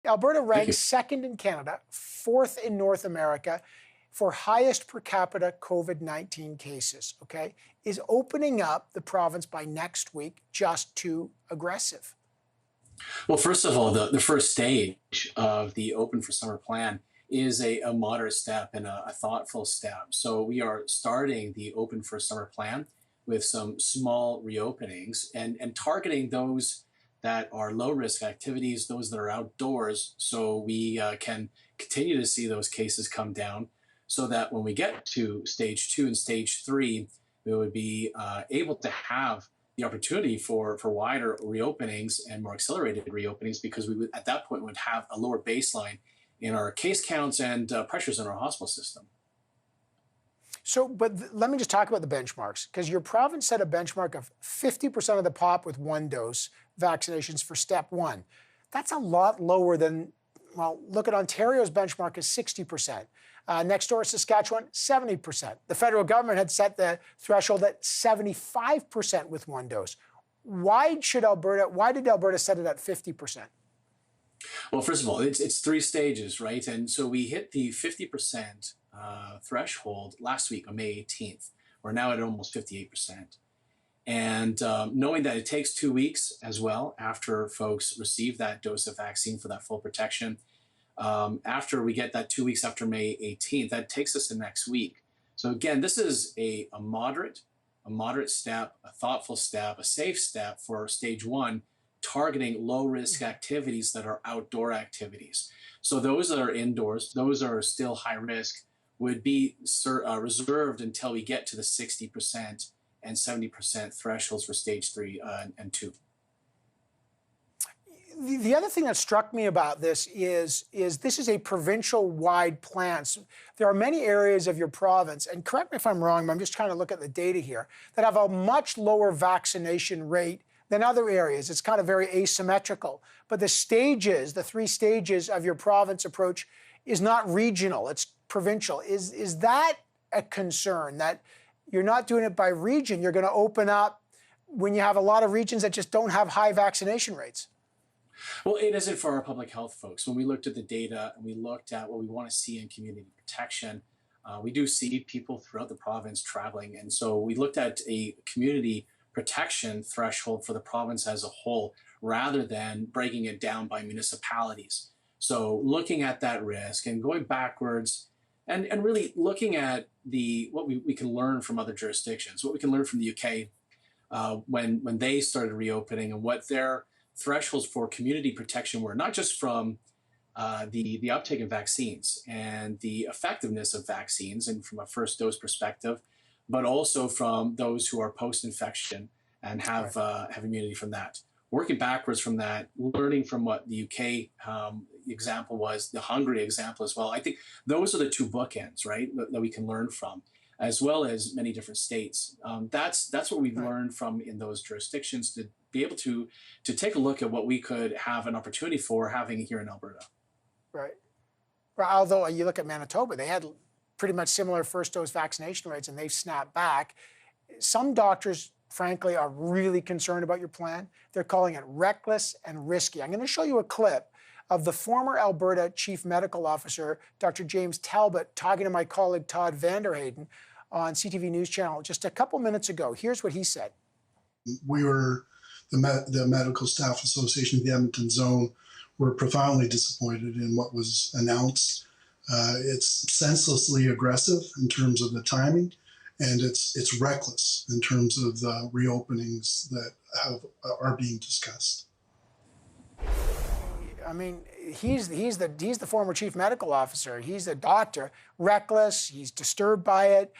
Alberta Thank you. ranks second in Canada, fourth in North America for highest per capita COVID-19 cases, okay? Is opening up the province by next week just too aggressive? Well, first of all, the first stage of the Open for Summer plan is a moderate step and a thoughtful step. So we are starting the Open for Summer plan with some small reopenings and targeting those that are low risk activities, those that are outdoors, so we can continue to see those cases come down so that when we get to stage two and stage three, we would be able to have the opportunity for wider reopenings and more accelerated reopenings because we would at that point would have a lower baseline in our case counts and pressures in our hospital system. So, but let me just talk about the benchmarks, because your province set a benchmark of 50% of the pop with one dose vaccinations for step one. That's a lot lower than, well, look at Ontario's benchmark is 60%. Next door, Saskatchewan, 70%. The federal government had set the threshold at 75% with one dose. Why did Alberta set it at 50%? Well, first of all, it's three stages, right? And so we hit the 50% threshold last week on May 18th. We're now at almost 58%. And knowing that it takes 2 weeks as well after folks receive that dose of vaccine for that full protection, after we get that 2 weeks after May 18th, that takes us to next week. So again, this is a moderate step, a thoughtful step, a safe step for stage one, targeting low risk activities that are outdoor activities. So those that are indoors, those are still high risk, would be reserved until we get to the 60% and 70% thresholds for stage three and two. The other thing that struck me about this is this is a provincial-wide plan. So there are many areas of your province, and correct me if I'm wrong, but I'm just trying to look at the data here, that have a much lower vaccination rate than other areas. It's kind of very asymmetrical. But the stages, the three stages of your province approach is not regional, it's provincial. Is that a concern, that you're not doing it by region? You're going to open up when you have a lot of regions that just don't have high vaccination rates? Well, it isn't for our public health folks. When we looked at the data and we looked at what we want to see in community protection, we do see people throughout the province traveling. And so we looked at a community protection threshold for the province as a whole, rather than breaking it down by municipalities. So looking at that risk and going backwards and really looking at what we can learn from other jurisdictions, what we can learn from the UK when they started reopening and what their thresholds for community protection were, not just from the uptake of vaccines and the effectiveness of vaccines and from a first dose perspective, but also from those who are post-infection and have immunity from that. Working backwards from that, learning from what the UK example was, the Hungary example as well. I think those are the two bookends, right, that we can learn from, as well as many different states. That's what we've learned from in those jurisdictions to be able to take a look at what we could have an opportunity for having here in Alberta. Right. Well, although you look at Manitoba, they had pretty much similar first dose vaccination rates and they've snapped back. Some doctors, frankly, are really concerned about your plan. They're calling it reckless and risky. I'm going to show you a clip of the former Alberta Chief Medical Officer, Dr. James Talbot, talking to my colleague Todd Vanderhayden on CTV News Channel just a couple minutes ago. Here's what he said. We were, the Medical Staff Association of the Edmonton Zone, were profoundly disappointed in what was announced. It's senselessly aggressive in terms of the timing, and it's reckless in terms of the reopenings that are being discussed. I mean, he's the former chief medical officer. He's a doctor. Reckless. He's disturbed by it.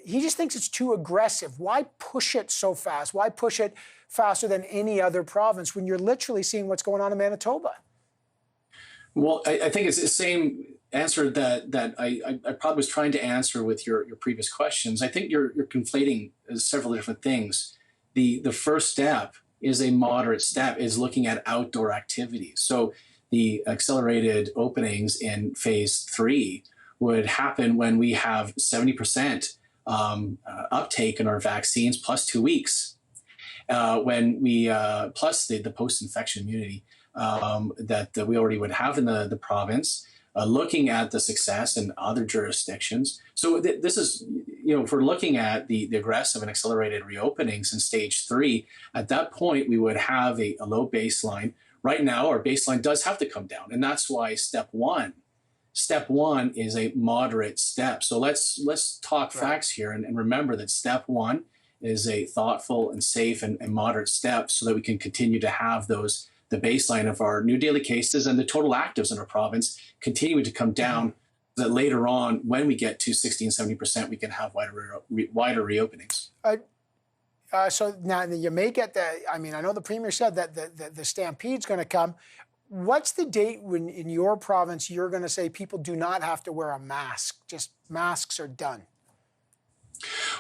He just thinks it's too aggressive. Why push it so fast? Why push it faster than any other province when you're literally seeing what's going on in Manitoba? Well, I think it's the same answer that I probably was trying to answer with your previous questions. I think you're conflating several different things. The first step is a moderate step, is looking at outdoor activities. So the accelerated openings in phase 3 would happen when we have 70% uptake in our vaccines plus 2 weeks. When we plus the post-infection immunity, that we already would have in the province, looking at the success in other jurisdictions. So this is, if we're looking at the aggressive and accelerated reopenings in stage 3, at that point, we would have a low baseline. Right now, our baseline does have to come down. And that's why step one is a moderate step. So let's talk facts here and remember that step 1 is a thoughtful and safe and moderate step so that we can continue to have the baseline of our new daily cases and the total actives in our province continuing to come down, that later on, when we get to 60 and 70%, we can have wider reopenings. So now you may get I know the Premier said that the stampede's going to come. What's the date when in your province you're going to say people do not have to wear a mask, just masks are done?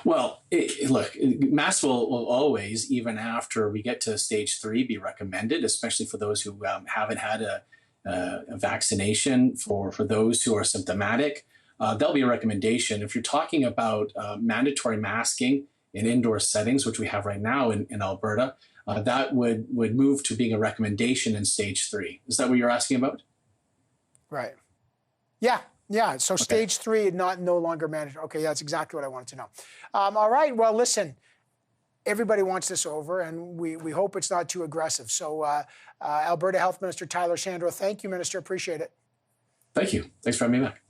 Well, look, masks will always, even after we get to stage 3, be recommended, especially for those who haven't had a vaccination. For those who are symptomatic, there'll be a recommendation. If you're talking about mandatory masking in indoor settings, which we have right now in Alberta, that would move to being a recommendation in stage 3. Is that what you're asking about? Right. Yeah. So okay. Stage 3, no longer mandatory. Okay, that's exactly what I wanted to know. All right. Well, listen, everybody wants this over, and we hope it's not too aggressive. So, Alberta Health Minister Tyler Shandro, thank you, Minister. Appreciate it. Thank you. Thanks for having me back.